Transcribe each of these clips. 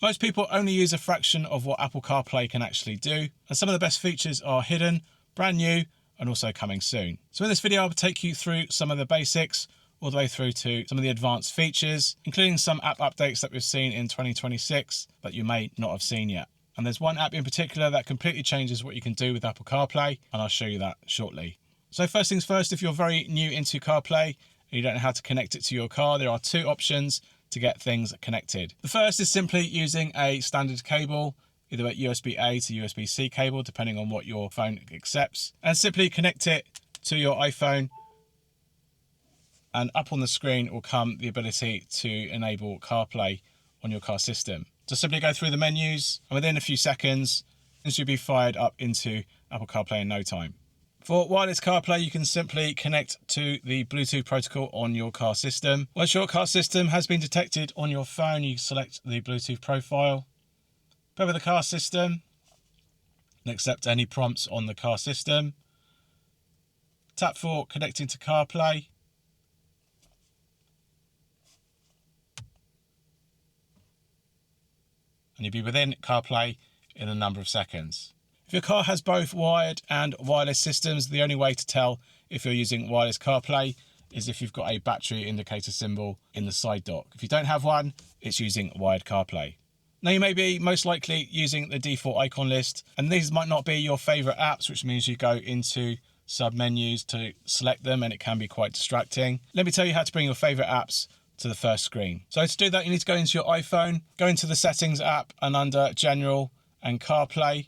Most people only use a fraction of what Apple CarPlay can actually do, and some of the best features are hidden, brand new, and also coming soon. So in this video, I'll take you through some of the basics, all the way through to some of the advanced features, including some app updates that we've seen in 2026 that you may not have seen yet. And there's one app in particular that completely changes what you can do with Apple CarPlay, and I'll show you that shortly. So first things first, if you're very new into CarPlay and you don't know how to connect it to your car, there are two options to get things connected. The first is simply using a standard cable, either a USB-A to USB-C cable, depending on what your phone accepts, and simply connect it to your iPhone, and up on the screen will come the ability to enable CarPlay on your car system. So simply go through the menus, and within a few seconds, it should be fired up into Apple CarPlay in no time. For wireless CarPlay, you can simply connect to the Bluetooth protocol on your car system. Once your car system has been detected on your phone, you select the Bluetooth profile, pair with the car system, and accept any prompts on the car system. Tap for connecting to CarPlay. And you'll be within CarPlay in a number of seconds. If your car has both wired and wireless systems, the only way to tell if you're using wireless CarPlay is if you've got a battery indicator symbol in the side dock. If you don't have one, it's using wired CarPlay. Now you may be most likely using the default icon list, and these might not be your favorite apps, which means you go into sub-menus to select them, and it can be quite distracting. Let me tell you how to bring your favorite apps to the first screen. So to do that, you need to go into your iPhone, go into the Settings app, and under General and CarPlay,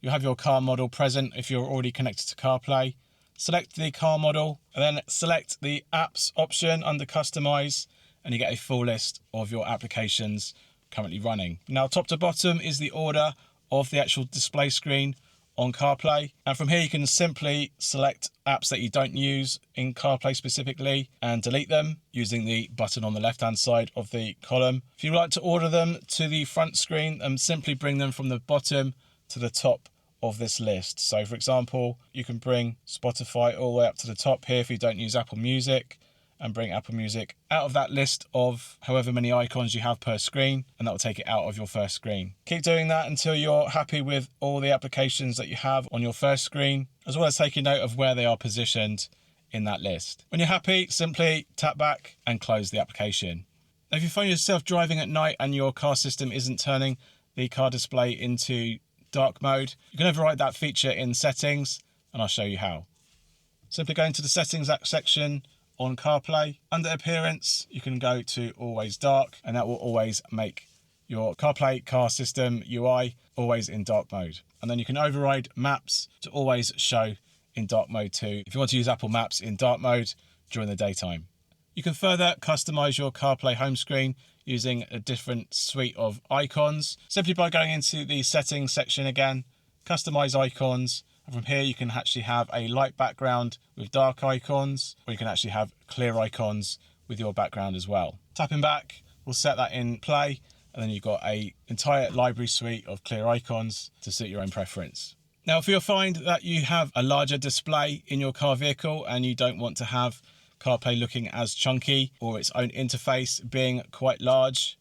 you'll have your car model present if you're already connected to CarPlay. Select the car model, and then select the Apps option under Customise, and you get a full list of your applications currently running. Now, top to bottom is the order of the actual display screen on CarPlay, and from here you can simply select apps that you don't use in CarPlay specifically and delete them using the button on the left hand side of the column. If you would like to order them to the front screen, simply bring them from the bottom to the top of this list. So for example, you can bring Spotify all the way up to the top here if you don't use Apple Music, and bring Apple Music out of that list of however many icons you have per screen, and that will take it out of your first screen. Keep doing that until you're happy with all the applications that you have on your first screen, as well as taking note of where they are positioned in that list. When you're happy, simply tap back and close the application. Now, if you find yourself driving at night and your car system isn't turning the car display into dark mode, you can override that feature in Settings, and I'll show you how. Simply go into the Settings section on CarPlay. Under Appearance, you can go to Always Dark, and that will always make your CarPlay car system UI always in dark mode. And then you can override Maps to always show in dark mode too, if you want to use Apple Maps in dark mode during the daytime. You can further customize your CarPlay home screen using a different suite of icons, simply by going into the Settings section again, Customize Icons, and from here you can actually have a light background with dark icons, or you can actually have clear icons with your background as well. Tapping back will set that in play, and then you've got an entire library suite of clear icons to suit your own preference. Now, if you'll find that you have a larger display in your car vehicle and you don't want to have CarPlay looking as chunky or its own interface being quite large,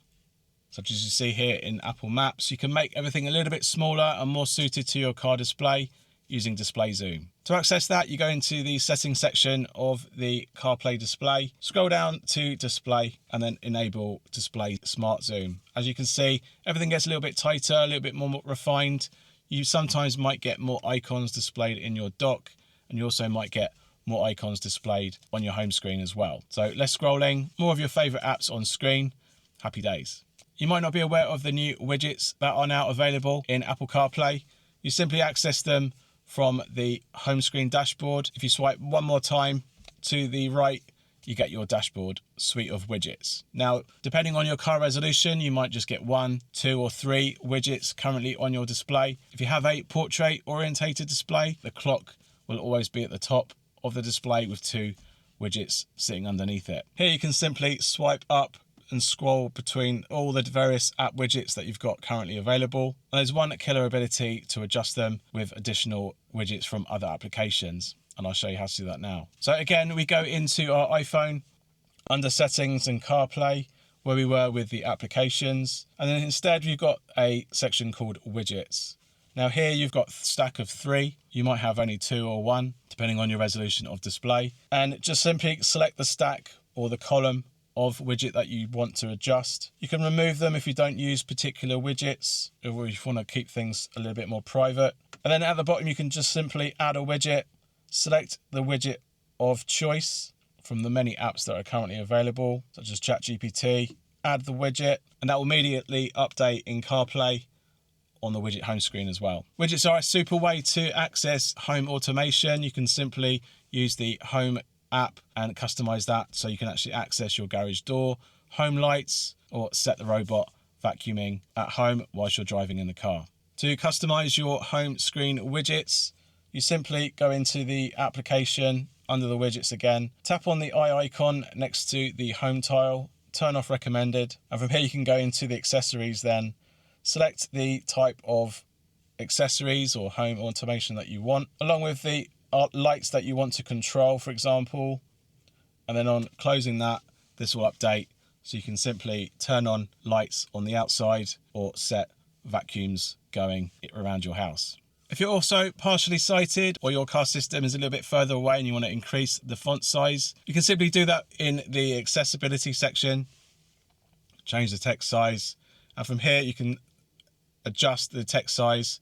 such as you see here in Apple Maps, you can make everything a little bit smaller and more suited to your car display using Display Zoom. To access that, you go into the Settings section of the CarPlay display, scroll down to Display, and then enable Display Smart Zoom. As you can see, everything gets a little bit tighter, a little bit more refined. You sometimes might get more icons displayed in your dock, and you also might get more icons displayed on your home screen as well. So less scrolling, more of your favorite apps on screen. Happy days. You might not be aware of the new widgets that are now available in Apple CarPlay. You simply access them from the home screen dashboard. If you swipe one more time to the right, you get your dashboard suite of widgets. Now, depending on your car resolution, you might just get 1, 2, or 3 widgets currently on your display. If you have a portrait orientated display, the clock will always be at the top of the display with 2 widgets sitting underneath it. Here you can simply swipe up and scroll between all the various app widgets that you've got currently available. And there's one killer ability to adjust them with additional widgets from other applications, and I'll show you how to do that now. So again, we go into our iPhone, under Settings and CarPlay, where we were with the applications. And then instead we've got a section called widgets. Now here you've got a stack of 3. You might have only 2 or 1, depending on your resolution of display. And just simply select the stack or the column of widget that you want to adjust. You can remove them if you don't use particular widgets, or if you want to keep things a little bit more private. And then at the bottom, you can just simply add a widget, select the widget of choice from the many apps that are currently available, such as ChatGPT, add the widget, and that will immediately update in CarPlay on the widget home screen as well. Widgets are a super way to access home automation. You can simply use the home app and customize that so you can actually access your garage door, home lights, or set the robot vacuuming at home whilst you're driving in the car. To customize your home screen widgets, you simply go into the application under the widgets again, tap on the eye icon next to the home tile, turn off recommended, and from here you can go into the accessories then, select the type of accessories or home automation that you want, along with the lights that you want to control, for example, and then on closing that, this will update so you can simply turn on lights on the outside or set vacuums going around your house. If you're also partially sighted or your car system is a little bit further away and you want to increase the font size, you can simply do that in the accessibility section, change the text size, and from here you can adjust the text size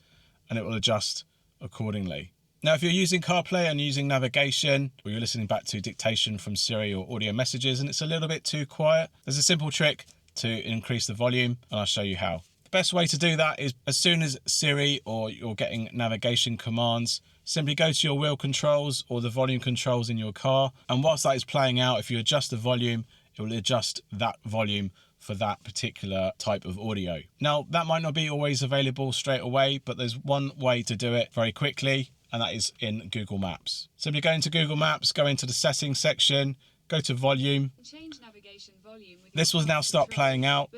and it will adjust accordingly. Now, if you're using CarPlay and using navigation, or you're listening back to dictation from Siri or audio messages and it's a little bit too quiet, there's a simple trick to increase the volume, and I'll show you how. The best way to do that is as soon as Siri or you're getting navigation commands, simply go to your wheel controls or the volume controls in your car, and whilst that is playing out, if you adjust the volume, it will adjust that volume for that particular type of audio. Now, that might not be always available straight away, but there's one way to do it very quickly, and that is in Google Maps. Simply go into Google Maps, go into the settings section, go to volume. Change navigation volume with this will now start playing out,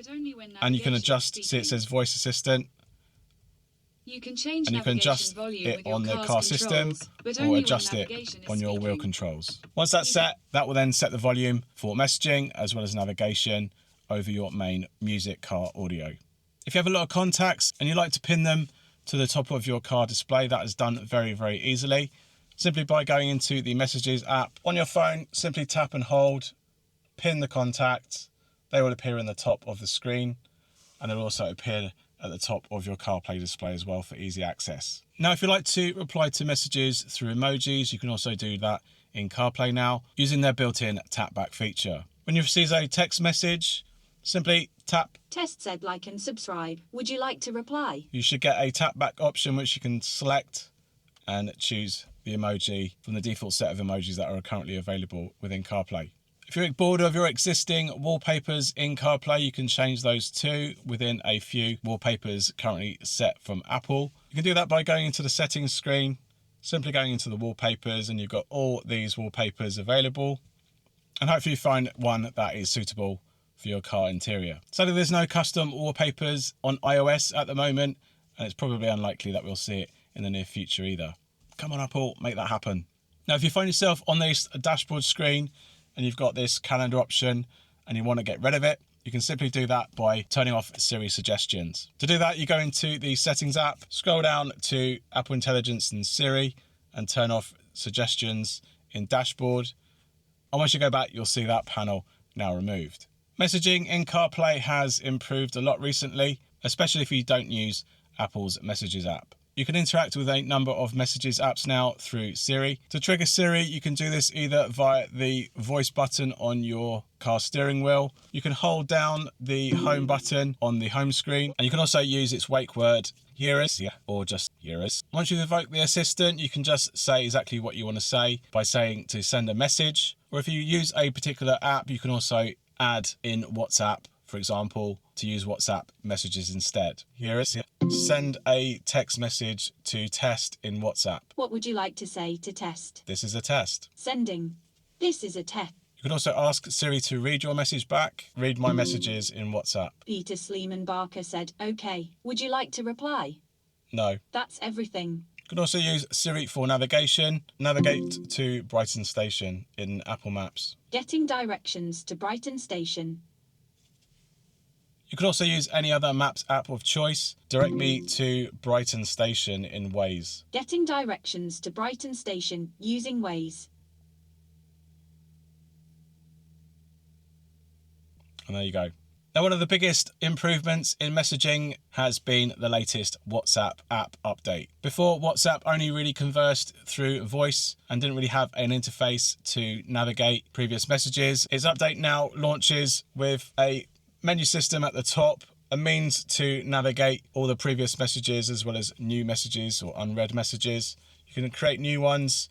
and you can adjust, see it says voice assistant. You can change and you can adjust it on the car system or adjust it on your wheel controls. Once that's set, that will then set the volume for messaging as well as navigation over your main music car audio. If you have a lot of contacts and you like to pin them to the top of your car display, that is done very, very easily. Simply by going into the Messages app on your phone, simply tap and hold, pin the contacts. They will appear in the top of the screen, and they'll also appear at the top of your CarPlay display as well for easy access. Now, if you like to reply to messages through emojis, you can also do that in CarPlay now using their built-in Tapback feature. When you receive a text message, simply tap. Test said like and subscribe. Would you like to reply? You should get a Tapback option which you can select and choose the emoji from the default set of emojis that are currently available within CarPlay. If you're bored of your existing wallpapers in CarPlay, you can change those too within a few wallpapers currently set from Apple. You can do that by going into the settings screen, simply going into the wallpapers, and you've got all these wallpapers available. And hopefully you find one that is suitable for your car interior. Sadly, there's no custom wallpapers on iOS at the moment, and it's probably unlikely that we'll see it in the near future either. Come on, Apple, make that happen. Now, if you find yourself on this dashboard screen and you've got this calendar option and you want to get rid of it, you can simply do that by turning off Siri suggestions. To do that, you go into the Settings app, scroll down to Apple Intelligence and Siri, and turn off suggestions in Dashboard. And once you go back, you'll see that panel now removed. Messaging in CarPlay has improved a lot recently, especially if you don't use Apple's Messages app. You can interact with a number of Messages apps now through Siri. To trigger Siri, you can do this either via the voice button on your car steering wheel. You can hold down the home button on the home screen, and you can also use its wake word, hear us, or just hear us. Once you've invoked the assistant, you can just say exactly what you want to say by saying to send a message. Or if you use a particular app, you can also add in WhatsApp, for example, to use WhatsApp messages instead. Here is send a text message to test in WhatsApp. What would you like to say to test? This is a test. Sending. This is a test. You can also ask Siri to read your message back. Read my messages in WhatsApp. Peter Sleeman Barker said, okay. Would you like to reply? No. That's everything. You can also use Siri for navigation. Navigate to Brighton Station in Apple Maps. Getting directions to Brighton Station. You can also use any other Maps app of choice. Direct me to Brighton Station in Waze. Getting directions to Brighton Station using Waze. And there you go. Now, one of the biggest improvements in messaging has been the latest WhatsApp app update. Before, WhatsApp only really conversed through voice and didn't really have an interface to navigate previous messages. Its update now launches with a menu system at the top, a means to navigate all the previous messages as well as new messages or unread messages. You can create new ones,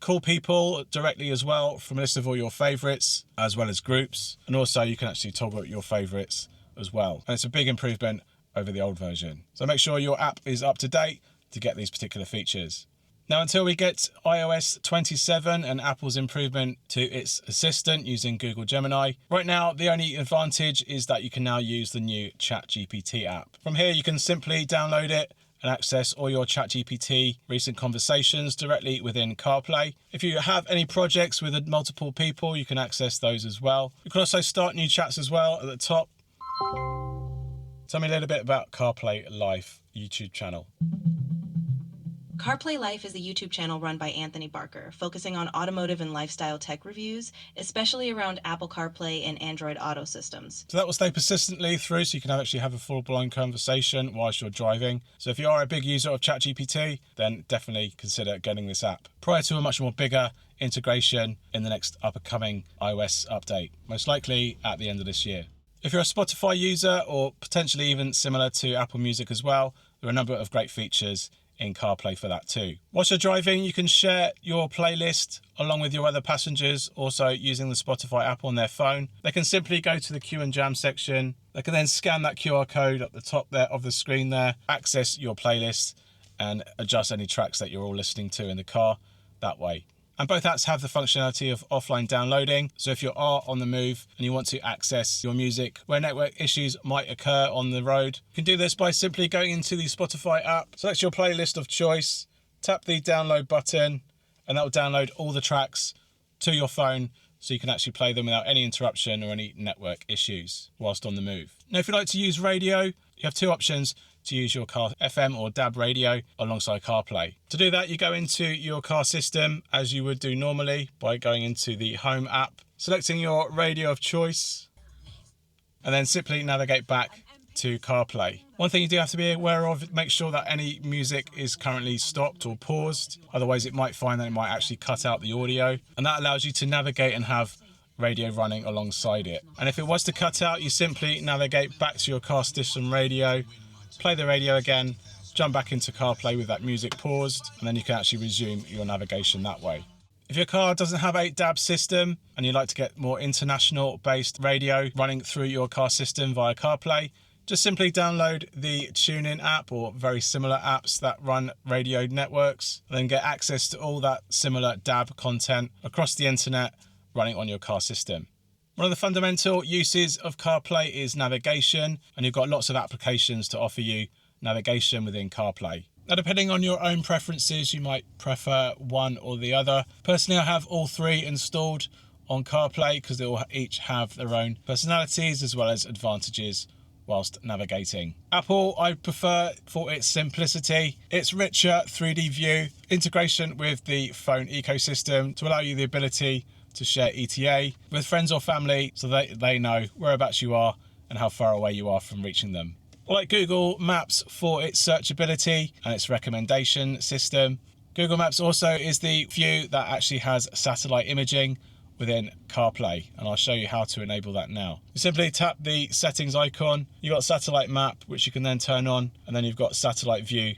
call people directly as well from a list of all your favorites, as well as groups. And also you can actually toggle your favorites as well. And it's a big improvement over the old version. So make sure your app is up to date to get these particular features. Now, until we get iOS 27 and Apple's improvement to its assistant using Google Gemini, right now the only advantage is that you can now use the new ChatGPT app. From here you can simply download it and access all your ChatGPT recent conversations directly within CarPlay. If you have any projects with multiple people, you can access those as well. You can also start new chats as well at the top. Tell me a little bit about CarPlay Live YouTube channel. CarPlay Life is a YouTube channel run by Anthony Barker, focusing on automotive and lifestyle tech reviews, especially around Apple CarPlay and Android Auto systems. So that will stay persistently through, so you can actually have a full-blown conversation whilst you're driving. So if you are a big user of ChatGPT, then definitely consider getting this app prior to a much more bigger integration in the next upcoming iOS update, most likely at the end of this year. If you're a Spotify user or potentially even similar to Apple Music as well, there are a number of great features in CarPlay for that too. Whilst you're driving, you can share your playlist along with your other passengers, also using the Spotify app on their phone. They can simply go to the Q and Jam section. They can then scan that QR code at the top there of the screen there, access your playlist and adjust any tracks that you're all listening to in the car that way. And both apps have the functionality of offline downloading. So if you are on the move and you want to access your music where network issues might occur on the road, you can do this by simply going into the Spotify app, select your playlist of choice, tap the download button, and that will download all the tracks to your phone so you can actually play them without any interruption or any network issues whilst on the move. Now, if you'd like to use radio, you have two options to use your car FM or DAB radio alongside CarPlay. To do that, you go into your car system as you would do normally by going into the Home app, selecting your radio of choice, and then simply navigate back to CarPlay. One thing you do have to be aware of, make sure that any music is currently stopped or paused. Otherwise, it might find that it might actually cut out the audio, and that allows you to navigate and have radio running alongside it. And if it was to cut out, you simply navigate back to your car system radio, play the radio again, jump back into CarPlay with that music paused, and then you can actually resume your navigation that way. If your car doesn't have a DAB system and you'd like to get more international based radio running through your car system via CarPlay, just simply download the TuneIn app or very similar apps that run radio networks, and then get access to all that similar DAB content across the internet running on your car system. One of the fundamental uses of CarPlay is navigation, and you've got lots of applications to offer you navigation within CarPlay. Now, depending on your own preferences, you might prefer one or the other. Personally, I have all three installed on CarPlay because they all each have their own personalities as well as advantages whilst navigating. Apple, I prefer for its simplicity, its richer 3D view, integration with the phone ecosystem to allow you the ability to share ETA with friends or family so that they know whereabouts you are and how far away you are from reaching them. I like Google Maps for its searchability and its recommendation system. Google Maps also is the view that actually has satellite imaging within CarPlay, and I'll show you how to enable that now. You simply tap the settings icon, you've got satellite map which you can then turn on, and then you've got satellite view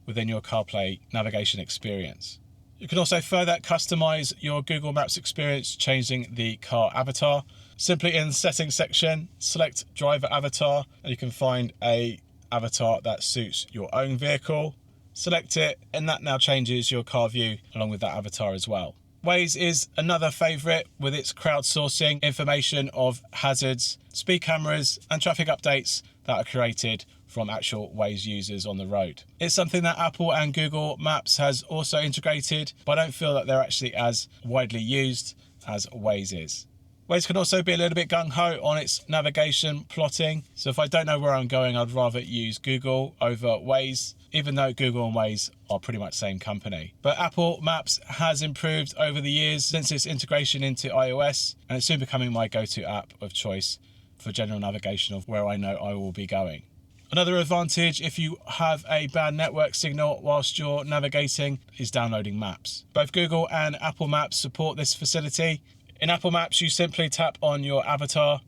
within your CarPlay navigation experience. You can also further customize your Google Maps experience changing the car avatar. Simply in the settings section, select driver avatar, and you can find a avatar that suits your own vehicle. Select it, and that now changes your car view along with that avatar as well. Waze is another favourite with its crowdsourcing information of hazards, speed cameras and traffic updates that are created from actual Waze users on the road. It's something that Apple and Google Maps has also integrated, but I don't feel that they're actually as widely used as Waze is. Waze can also be a little bit gung-ho on its navigation plotting. So if I don't know where I'm going, I'd rather use Google over Waze, even though Google and Waze are pretty much the same company. But Apple Maps has improved over the years since its integration into iOS, and it's soon becoming my go-to app of choice for general navigation of where I know I will be going. Another advantage if you have a bad network signal whilst you're navigating is downloading maps. Both Google and Apple Maps support this facility. In Apple Maps, you simply tap on your avatar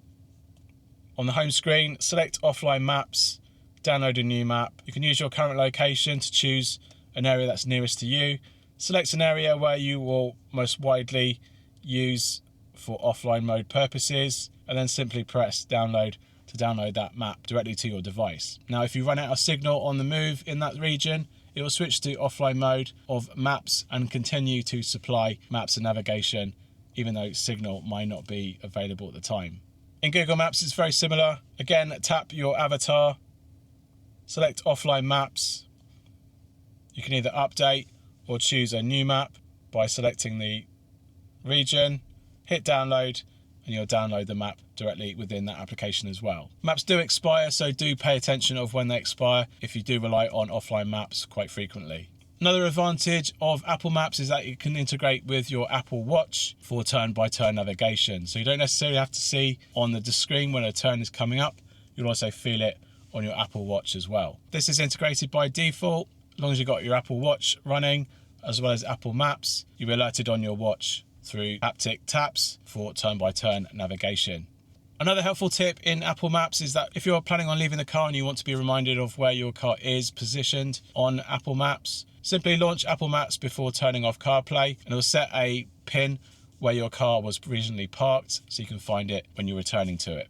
on the home screen, select offline maps, download a new map. You can use your current location to choose an area that's nearest to you. Select an area where you will most widely use for offline mode purposes, and then simply press download to download that map directly to your device. Now, if you run out of signal on the move in that region, it will switch to offline mode of maps and continue to supply maps and navigation, even though signal might not be available at the time. In Google Maps, it's very similar. Again, tap your avatar, select offline maps. You can either update or choose a new map by selecting the region, hit download, and you'll download the map directly within that application as well. Maps do expire, so do pay attention of when they expire if you do rely on offline maps quite frequently. Another advantage of Apple Maps is that it can integrate with your Apple Watch for turn-by-turn navigation. So you don't necessarily have to see on the screen when a turn is coming up. You'll also feel it on your Apple Watch as well. This is integrated by default. As long as you've got your Apple Watch running, as well as Apple Maps, you'll be alerted on your watch through haptic taps for turn-by-turn navigation. Another helpful tip in Apple Maps is that if you're planning on leaving the car and you want to be reminded of where your car is positioned on Apple Maps, simply launch Apple Maps before turning off CarPlay, and it will set a pin where your car was originally parked so you can find it when you're returning to it.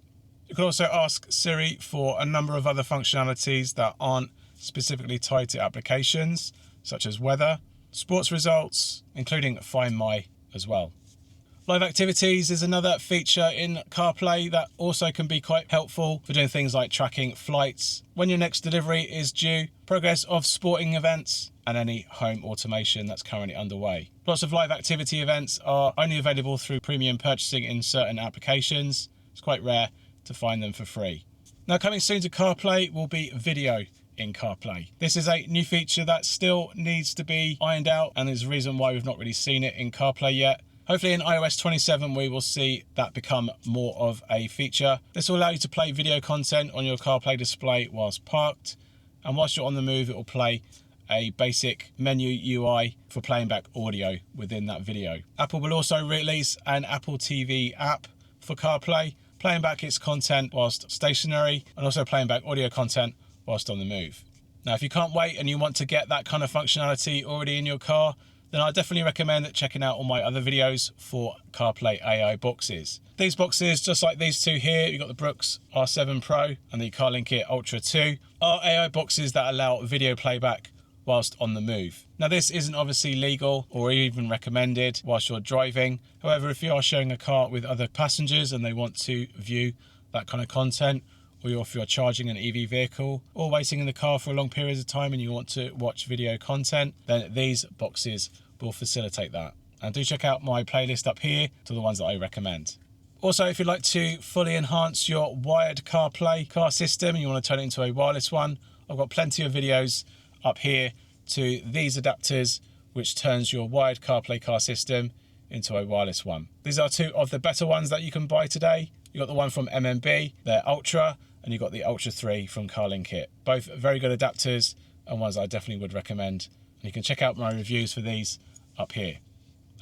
You can also ask Siri for a number of other functionalities that aren't specifically tied to applications, such as weather, sports results, including Find My as well. Live activities is another feature in CarPlay that also can be quite helpful for doing things like tracking flights, when your next delivery is due, progress of sporting events, and any home automation that's currently underway. Lots of live activity events are only available through premium purchasing in certain applications. It's quite rare to find them for free. Now, coming soon to CarPlay will be video in CarPlay. This is a new feature that still needs to be ironed out, and there's a reason why we've not really seen it in CarPlay yet. Hopefully in iOS 27 we will see that become more of a feature. This will allow you to play video content on your CarPlay display whilst parked, and whilst you're on the move it will play a basic menu UI for playing back audio within that video. Apple will also release an Apple TV app for CarPlay, playing back its content whilst stationary, and also playing back audio content whilst on the move. Now, if you can't wait and you want to get that kind of functionality already in your car, then I definitely recommend checking out all my other videos for CarPlay AI boxes. These boxes, just like these two here, you've got the Brooks R7 Pro and the CarLinkit Ultra 2, are AI boxes that allow video playback whilst on the move. Now, this isn't obviously legal or even recommended whilst you're driving. However, if you are sharing a car with other passengers and they want to view that kind of content, or if you're charging an EV vehicle or waiting in the car for a long period of time and you want to watch video content, then these boxes will facilitate that. And do check out my playlist up here to the ones that I recommend. Also, if you'd like to fully enhance your wired CarPlay car system and you want to turn it into a wireless one, I've got plenty of videos up here to these adapters, which turns your wired CarPlay car system into a wireless one. These are two of the better ones that you can buy today. You've got the one from MMB, they're Ultra, and you've got the Ultra 3 from CarLinkit. Both very good adapters and ones I definitely would recommend. And you can check out my reviews for these up here.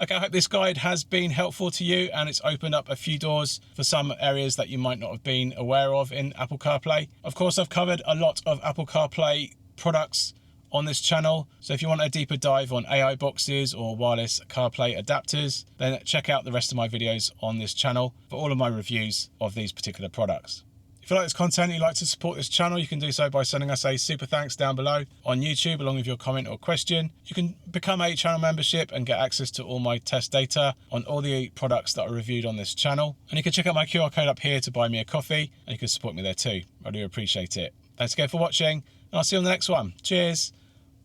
Okay, I hope this guide has been helpful to you and it's opened up a few doors for some areas that you might not have been aware of in Apple CarPlay. Of course, I've covered a lot of Apple CarPlay products on this channel, so if you want a deeper dive on AI boxes or wireless CarPlay adapters, then check out the rest of my videos on this channel for all of my reviews of these particular products. If you like this content and you'd like to support this channel, you can do so by sending us a super thanks down below on YouTube along with your comment or question. You can become a channel membership and get access to all my test data on all the products that are reviewed on this channel. And you can check out my QR code up here to buy me a coffee, and you can support me there too. I do appreciate it. Thanks again for watching, and I'll see you on the next one. Cheers.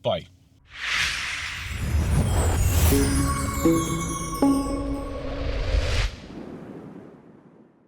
Bye.